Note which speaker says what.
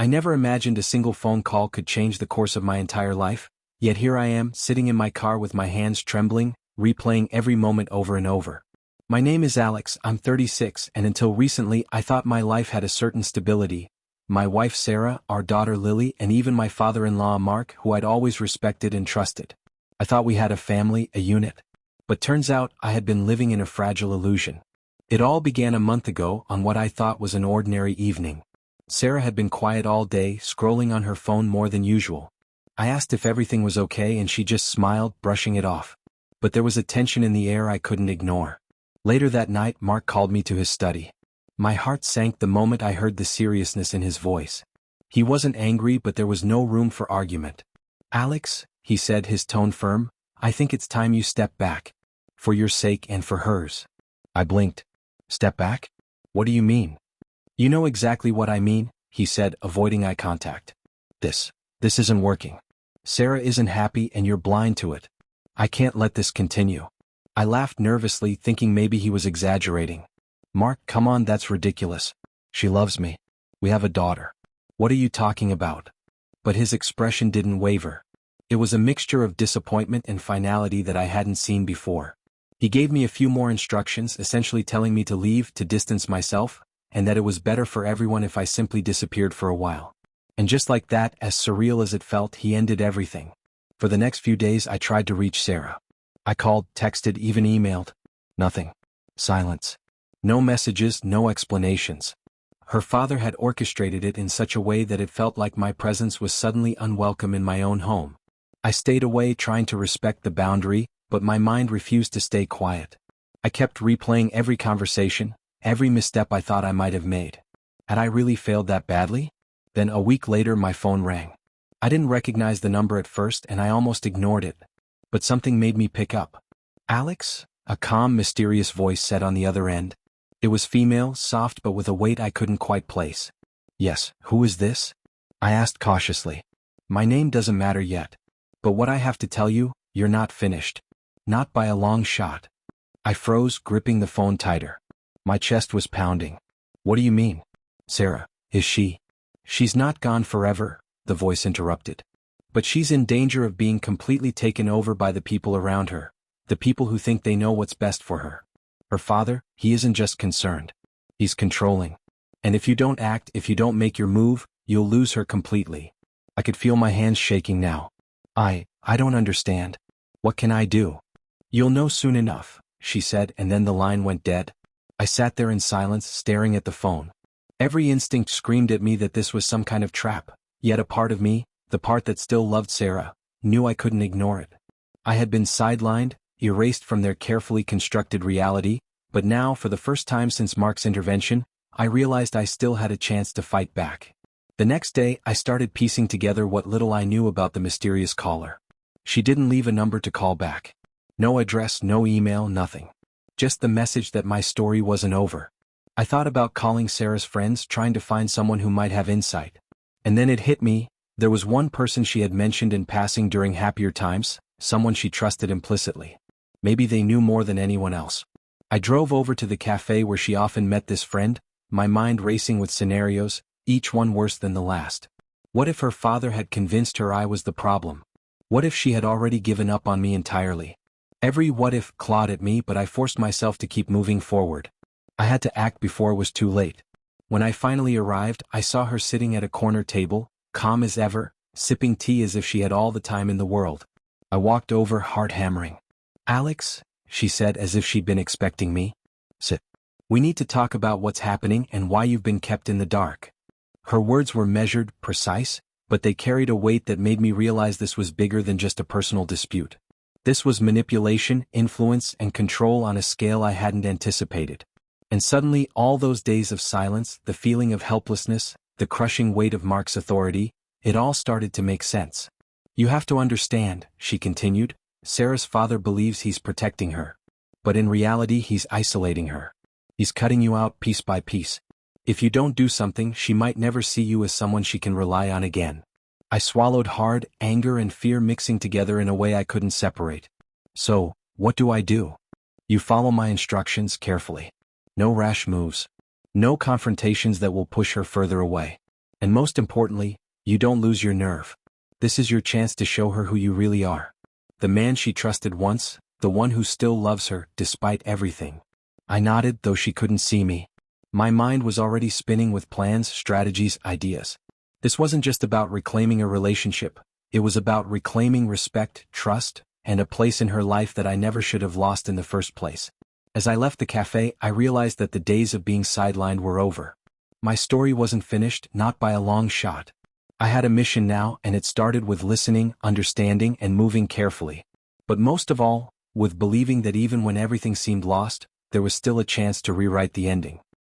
Speaker 1: I never imagined a single phone call could change the course of my entire life, yet here I am, sitting in my car with my hands trembling, replaying every moment over and over. My name is Alex, I'm 36, and until recently I thought my life had a certain stability. My wife Sarah, our daughter Lily, and even my father-in-law Mark, who I'd always respected and trusted. I thought we had a family, a unit. But turns out I had been living in a fragile illusion. It all began a month ago on what I thought was an ordinary evening. Sarah had been quiet all day, scrolling on her phone more than usual. I asked if everything was okay and she just smiled, brushing it off. But there was a tension in the air I couldn't ignore. Later that night, Mark called me to his study. My heart sank the moment I heard the seriousness in his voice. He wasn't angry, but there was no room for argument. "Alex," he said, his tone firm, "I think it's time you step back. For your sake and for hers." I blinked. "Step back? What do you mean?" "You know exactly what I mean," he said, avoiding eye contact. This isn't working. Sarah isn't happy and you're blind to it. I can't let this continue." I laughed nervously, thinking maybe he was exaggerating. "Mark, come on, that's ridiculous. She loves me. We have a daughter. What are you talking about?" But his expression didn't waver. It was a mixture of disappointment and finality that I hadn't seen before. He gave me a few more instructions, essentially telling me to leave, to distance myself, and that it was better for everyone if I simply disappeared for a while. And just like that, as surreal as it felt, he ended everything. For the next few days I tried to reach Sarah. I called, texted, even emailed. Nothing. Silence. No messages, no explanations. Her father had orchestrated it in such a way that it felt like my presence was suddenly unwelcome in my own home. I stayed away, trying to respect the boundary, but my mind refused to stay quiet. I kept replaying every conversation, every misstep I thought I might have made. Had I really failed that badly? Then a week later my phone rang. I didn't recognize the number at first and I almost ignored it. But something made me pick up. "Alex?" a calm, mysterious voice said on the other end. It was female, soft but with a weight I couldn't quite place. "Yes, who is this?" I asked cautiously. "My name doesn't matter yet. But what I have to tell you, you're not finished. Not by a long shot." I froze, gripping the phone tighter. My chest was pounding. "What do you mean? Sarah, is she?" "She's not gone forever," the voice interrupted. "But she's in danger of being completely taken over by the people around her, the people who think they know what's best for her. Her father, he isn't just concerned. He's controlling. And if you don't act, if you don't make your move, you'll lose her completely." I could feel my hands shaking now. I don't understand. What can I do?" "You'll know soon enough," she said, and then the line went dead. I sat there in silence, staring at the phone. Every instinct screamed at me that this was some kind of trap, yet a part of me, the part that still loved Sarah, knew I couldn't ignore it. I had been sidelined, erased from their carefully constructed reality, but now, for the first time since Mark's intervention, I realized I still had a chance to fight back. The next day, I started piecing together what little I knew about the mysterious caller. She didn't leave a number to call back. No address, no email, nothing. Just the message that my story wasn't over. I thought about calling Sarah's friends, trying to find someone who might have insight. And then it hit me. There was one person she had mentioned in passing during happier times, someone she trusted implicitly. Maybe they knew more than anyone else. I drove over to the cafe where she often met this friend, my mind racing with scenarios, each one worse than the last. What if her father had convinced her I was the problem? What if she had already given up on me entirely? Every what if clawed at me, but I forced myself to keep moving forward. I had to act before it was too late. When I finally arrived, I saw her sitting at a corner table, calm as ever, sipping tea as if she had all the time in the world. I walked over, heart hammering. "Alex," she said as if she'd been expecting me. "Sit. We need to talk about what's happening and why you've been kept in the dark." Her words were measured, precise, but they carried a weight that made me realize this was bigger than just a personal dispute. This was manipulation, influence, and control on a scale I hadn't anticipated. And suddenly, all those days of silence, the feeling of helplessness, the crushing weight of Mark's authority, it all started to make sense. "You have to understand," she continued, "Sarah's father believes he's protecting her. But in reality, he's isolating her. He's cutting you out piece by piece. If you don't do something, she might never see you as someone she can rely on again." I swallowed hard, anger and fear mixing together in a way I couldn't separate. "So, what do I do?" "You follow my instructions carefully. No rash moves. No confrontations that will push her further away. And most importantly, you don't lose your nerve. This is your chance to show her who you really are. The man she trusted once, the one who still loves her despite everything. I nodded, though she couldn't see me. My mind was already spinning with plans, strategies, ideas. This wasn't just about reclaiming a relationship. It was about reclaiming respect, trust, and a place in her life that I never should have lost in the first place. As I left the cafe, I realized that the days of being sidelined were over. My story wasn't finished, not by a long shot. I had a mission now, and it started with listening, understanding, and moving carefully. But most of all, with believing that even when everything seemed lost, there was still a chance to rewrite the ending.